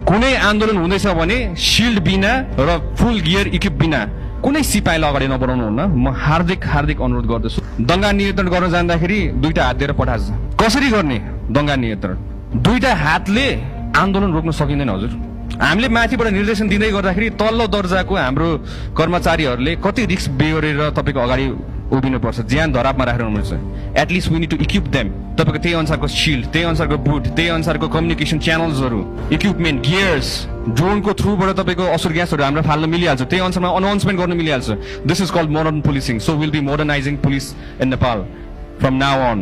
कुनै आन्दोलन हुँदैछ भने शिल्ड बिना र फुल गियर इक्विप बिना कुनै सिपाहीलाई अगाडि नबढाउनु हुन्न। म हार्दिक अनुरोध गर्दछु। दंगा नियन्त्रण गर्न जाँदाखेरि दुईटा हात दिएर पठाछ। कसरी गर्ने दंगा नियन्त्रण? दुईटा हातले आन्दोलन रोक्न सकिँदैन हजुर। हामीले माथिबाट निर्देशन दिँदै गर्दाखेरि तल्लो दर्जाको हाम्रो कर्मचारीहरूले कति रिस्क बेहोरेर तपाईको अगाडि उभिनु पर्छ, ज्यान धरापमा राखेर हुनुपर्छ। At least we need to equip them. तपाईको त्यही अनुसारको शिल्ड, त्यही अनुसारको बुट, त्यही अनुसारको कम्युनिकेसन च्यानल्सहरू, इक्विपमेन्ट, गियर्स, ड्रोनको थ्रुबाट तपाईको असुर ग्यासहरू हाम्रो फाल्न मिलिहाल्छ। त्यही अनुसारमा अनाउन्समेन्ट गर्न मिलिहाल्छ। This is called modern policing. So will be modernizing police in Nepal from now on.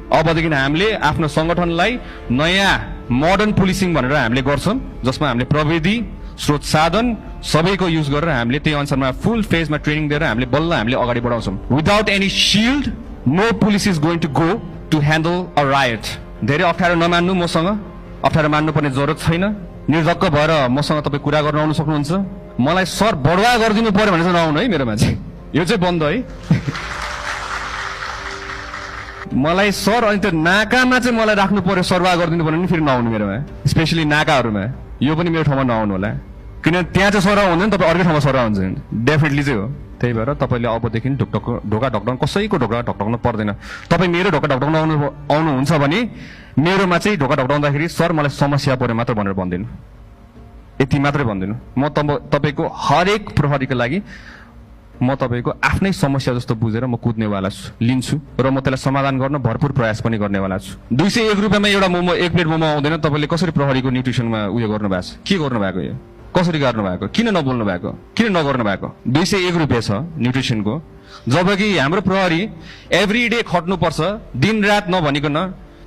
अबदेखि हामीले आफ्नो संगठनलाई नयाँ मोडर्न पुलिसिङ भनेर हामीले गर्छौँ, जसमा हामीले प्रविधि, स्रोत साधन सबैको युज गरेर हामीले त्यही अनुसारमा फुल फेजमा ट्रेनिङ दिएर हामीले बल्ल हामीले अगाडि बढाउँछौँ। Without any shield no police is going to go to handle a riot. धेरै अप्ठ्यारो नमान्नु, मसँग अप्ठ्यारो मान्नुपर्ने जरुरत छैन। निर्धक्क भएर मसँग तपाईँ कुरा गर्न आउनु सक्नुहुन्छ। मलाई सर बढुवा गरिदिनु पर्यो भने चाहिँ नआउनु है मेरोमा चाहिँ, यो चाहिँ बन्द है। मलाई सर अनि त्यो नाकामा चाहिँ मलाई राख्नु पर्यो, सर्वा गरिदिनु पर्यो भने फेरि नआउनु मेरोमा, स्पेसली नाकाहरूमा। यो पनि मेरो ठाउँमा नआउनु होला, किनभने त्यहाँ चाहिँ सरवा हुँदैन, तपाईँ अर्कै ठाउँमा सरवा हुन्छ डेफिनेटली चाहिँ हो। त्यही भएर तपाईँले अबदेखि ढोका ढकढक्न, कसैको ढोका ढकढक्न पर्दैन। तपाईँ मेरो ढोका ढकढक्न आउनुहुन्छ भने मेरोमा चाहिँ ढोका ढकढक्दाखेरि सर मलाई समस्या पर्यो मात्र भनेर भन्दिनु, यति मात्रै भन्दिनु। म तपाईँको हरेक प्रहरीको लागि म तपाईँको आफ्नै समस्या जस्तो बुझेर म कुद्नेवाला छु, लिन्छु र म त्यसलाई समाधान गर्न भरपुर प्रयास पनि गर्नेवाला छु। 201 रुपियाँमा एउटा मोमो, एक प्लेट मोमो आउँदैन। तपाईँले कसरी प्रहरीको न्युट्रिसनमा उयो गर्नु भएको छ? के गर्नु भएको? यो कसरी गर्नु भएको? किन नबोल्नु भएको? किन नगर्नु भएको? 201 रुपियाँ छ न्युट्रिसनको, जबकि हाम्रो प्रहरी एभ्री डे खट्नुपर्छ, दिन रात नभनिकन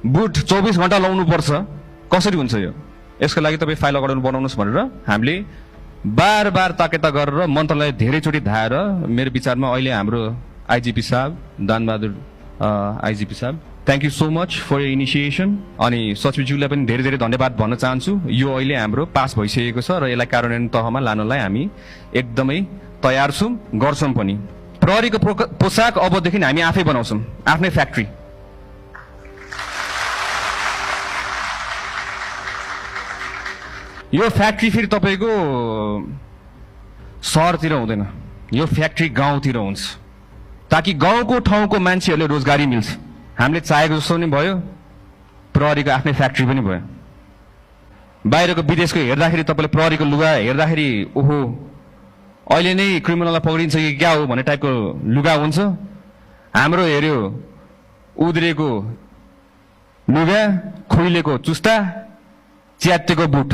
बुट 24 घण्टा लाउनु पर्छ। कसरी हुन्छ यो? यसको लागि तपाईँ फाइल अगाडि बनाउनुहोस् भनेर हामीले बार बार ताकेता गरेर मन्त्रालय धेरैचोटि धाएर, मेरो विचारमा अहिले हाम्रो आइजिपी साहब, दानबहादुर आइजिपी साहब, thank you so much for your initiation. अनि सचिवज्यूलाई पनि धेरै धेरै धन्यवाद भन्न चाहन्छु। यो अहिले हाम्रो पास भइसकेको छ र यसलाई कार्यान्वयन तहमा लानलाई हामी एकदमै तयार छौँ, गर्छौँ पनि। प्रहरीको पोसाक अबदेखि हामी आफै बनाउँछौँ, आफ्नै फ्याक्ट्री। यो फ्याक्ट्री फेरि तपाईँको सहरतिर हुँदैन, यो फ्याक्ट्री गाउँतिर हुन्छ, ताकि गाउँको ठाउँको मान्छेहरूले रोजगारी मिल्छ। हामीले चाहेको जस्तो नि भयो, प्रहरीको आफ्नै फ्याक्ट्री पनि भयो। बाहिरको विदेशको हेर्दाखेरि तपाईँले प्रहरीको लुगा हेर्दाखेरि ओहो अहिले नै क्रिमिनललाई पक्रिन्छ कि क्या हो भन्ने टाइपको लुगा हुन्छ। हाम्रो हेऱ्यो उद्रेको लुगा, खुइलेको चुस्ता, च्यातेको बुट।